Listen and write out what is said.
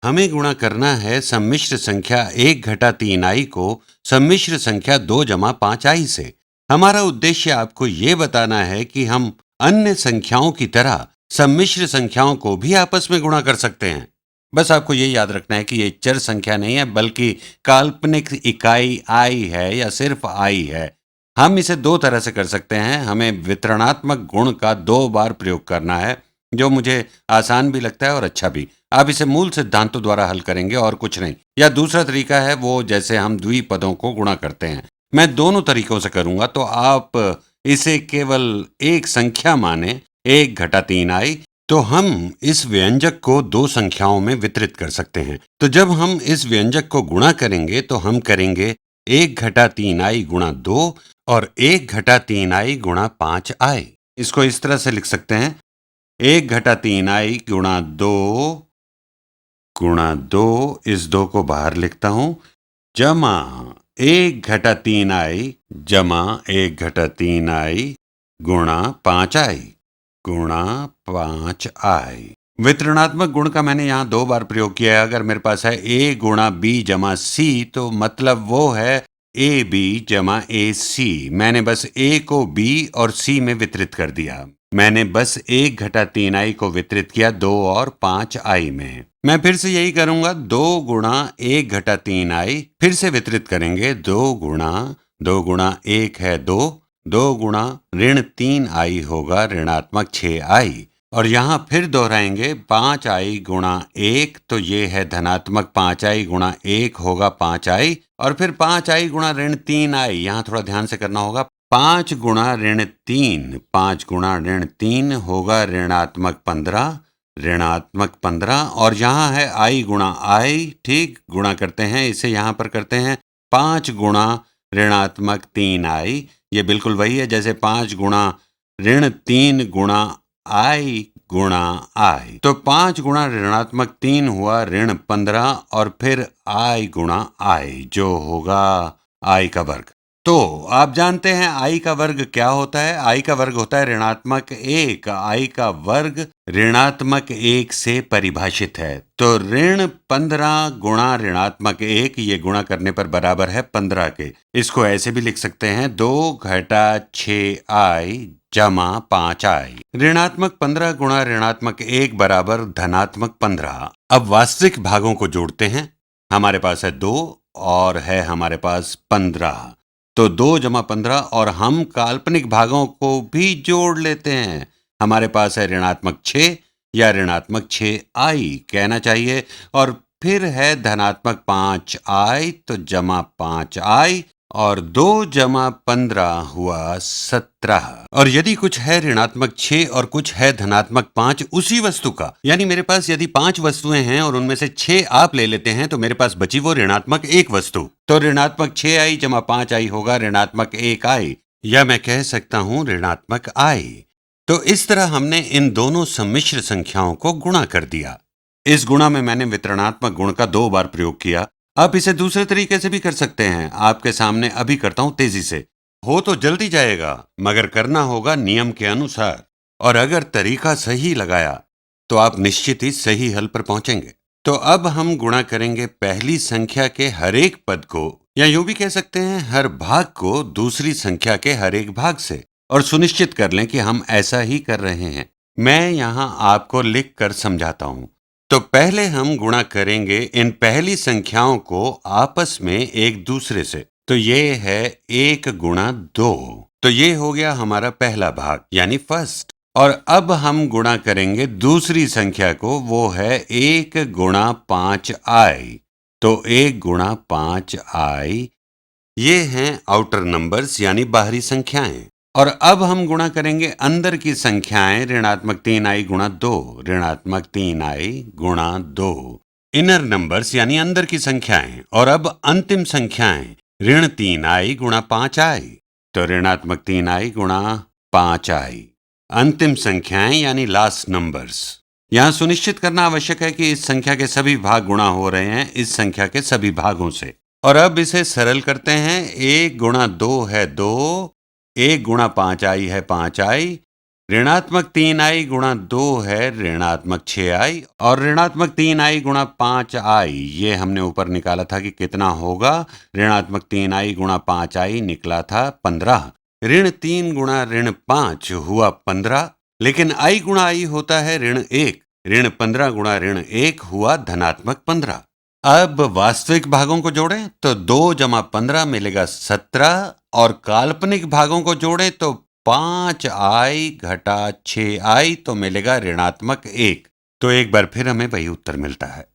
हमें गुणा करना है सम्मिश्र संख्या 1 घटा 3i को सम्मिश्र संख्या 2 जमा 5i से। हमारा उद्देश्य आपको ये बताना है कि हम अन्य संख्याओं की तरह सम्मिश्र संख्याओं को भी आपस में गुणा कर सकते हैं। बस आपको ये याद रखना है कि ये चर संख्या नहीं है, बल्कि काल्पनिक इकाई i है या सिर्फ i है। हम इसे दो तरह से कर सकते हैं। हमें वितरणात्मक गुण का 2 बार प्रयोग करना है, जो मुझे आसान भी लगता है और अच्छा भी। आप इसे मूल सिद्धांतों द्वारा हल करेंगे और कुछ नहीं। या दूसरा तरीका है वो जैसे हम द्विपदों को गुणा करते हैं। मैं दोनों तरीकों से करूंगा, तो आप इसे केवल एक संख्या माने 1 घटा 3i। तो हम इस व्यंजक को दो संख्याओं में वितरित कर सकते हैं। तो जब हम इस व्यंजक को गुणा करेंगे तो हम करेंगे 1 घटा 3i गुणा 2 और 1 घटा 3i गुणा 5i। इसको इस तरह से लिख सकते हैं, 1 घटा 3i गुणा 2, इस 2 को बाहर लिखता हूं, जमा 1 घटा 3i जमा 1 घटा 3i गुणा 5i। वितरणात्मक गुण का मैंने यहाँ 2 बार प्रयोग किया है। अगर मेरे पास है a गुणा b जमा c, तो मतलब वो है ab जमा ac। मैंने बस a को b और c में वितरित कर दिया। मैंने बस 1 घटा 3i को वितरित किया 2 और 5i में। मैं फिर से यही करूंगा, 2 गुणा 1 घटा 3i, फिर से वितरित करेंगे 2 गुणा 1 है 2, 2 गुणा ऋण 3i होगा ऋणात्मक 6i। और यहाँ फिर दोहराएंगे 5i गुणा 1, तो ये है धनात्मक 5i गुणा 1 होगा 5i। और फिर 5i गुणा ऋण 3i, यहाँ थोड़ा ध्यान से करना होगा। 5 गुणा ऋण 3 होगा ऋणात्मक 15। और यहाँ है i गुणा i, ठीक, गुणा करते हैं, इसे यहाँ पर करते हैं 5 गुणा ऋणात्मक 3i। ये बिल्कुल वही है जैसे 5 गुणा ऋण 3 गुणा i गुणा i। तो 5 गुणा ऋणात्मक 3 हुआ ऋण 15 और फिर i गुणा i, जो होगा i का वर्ग। तो आप जानते हैं i का वर्ग क्या होता है? i का वर्ग होता है ऋणात्मक 1। i का वर्ग ऋणात्मक 1 से परिभाषित है। तो ऋण 15 गुणा ऋणात्मक 1, ये गुणा करने पर बराबर है 15 के। इसको ऐसे भी लिख सकते हैं, 2 घटा 6i जमा 5i। ऋणात्मक 15 गुणा ऋणात्मक 1 बराबर धनात्मक 15। अब वास्तविक भागों को जोड़ते हैं। हमारे पास है 2 और है हमारे पास 15। तो 2 जमा 15, और हम काल्पनिक भागों को भी जोड़ लेते हैं। हमारे पास है ऋणात्मक 6 या ऋणात्मक 6i कहना चाहिए, और फिर है धनात्मक 5i, तो जमा 5i, और 2 जमा 15 हुआ 17। और यदि कुछ है ऋणात्मक 6 और कुछ है धनात्मक 5 उसी वस्तु का, यानी मेरे पास यदि 5 वस्तुएं हैं और उनमें से 6 आप ले लेते हैं, तो मेरे पास बची वो ऋणात्मक 1 वस्तु। तो ऋणात्मक 6i जमा 5i होगा ऋणात्मक 1i, या मैं कह सकता हूं ऋणात्मक i। तो इस तरह हमने इन दोनों सम्मिश्र संख्याओं को गुणा कर दिया। इस गुणा में मैंने वितरणात्मक गुण का 2 बार प्रयोग किया। आप इसे दूसरे तरीके से भी कर सकते हैं। आपके सामने अभी करता हूं तेजी से। हो तो जल्दी जाएगा, मगर करना होगा नियम के अनुसार। और अगर तरीका सही लगाया तो आप निश्चित ही सही हल पर पहुंचेंगे। तो अब हम गुणा करेंगे पहली संख्या के हर एक पद को, या यूं भी कह सकते हैं हर भाग को, दूसरी संख्या के हर एक भाग से। और सुनिश्चित कर लें कि हम ऐसा ही कर रहे हैं। मैं यहां आपको लिख कर समझाता हूं। तो पहले हम गुणा करेंगे इन पहली संख्याओं को आपस में एक दूसरे से। तो ये है 1 गुणा 2। तो ये हो गया हमारा पहला भाग, यानी फर्स्ट। और अब हम गुणा करेंगे दूसरी संख्या को, वो है 1 गुणा 5i। तो 1 गुणा 5i, ये हैं आउटर नंबर्स यानी बाहरी संख्याएं। और अब हम गुणा करेंगे अंदर की संख्याएं, ऋणात्मक 3i गुणा 2, ऋणात्मक 3i गुणा 2, इनर नंबर्स यानी अंदर की संख्याएं। और अब अंतिम संख्याएं, ऋण 3i गुणा 5i, तो ऋणात्मक 3i गुणा 5i, अंतिम संख्याएं यानी लास्ट नंबर्स। यहां सुनिश्चित करना आवश्यक है कि इस संख्या के सभी भाग गुणा हो रहे हैं इस संख्या के सभी भागों से। और अब इसे सरल करते हैं। 1 गुणा 2 है 2, 1 गुणा 5i है 5i, ऋणात्मक 3i गुणा 2 है ऋणात्मक 6i और ऋणात्मक 3i गुणा 5i ये हमने ऊपर निकाला था कि कितना होगा। ऋणात्मक 3i गुणा 5i निकला था 15। ऋण 3 गुणा ऋण 5 हुआ 15, लेकिन i गुणा i होता है ऋण 1। ऋण 15 गुणा ऋण 1 हुआ धनात्मक 15। अब वास्तविक भागों को जोड़ें तो 2 जमा 15 मिलेगा 17 और काल्पनिक भागों को जोड़ें तो 5i घटा 6i तो मिलेगा ऋणात्मक 1। तो एक बार फिर हमें वही उत्तर मिलता है।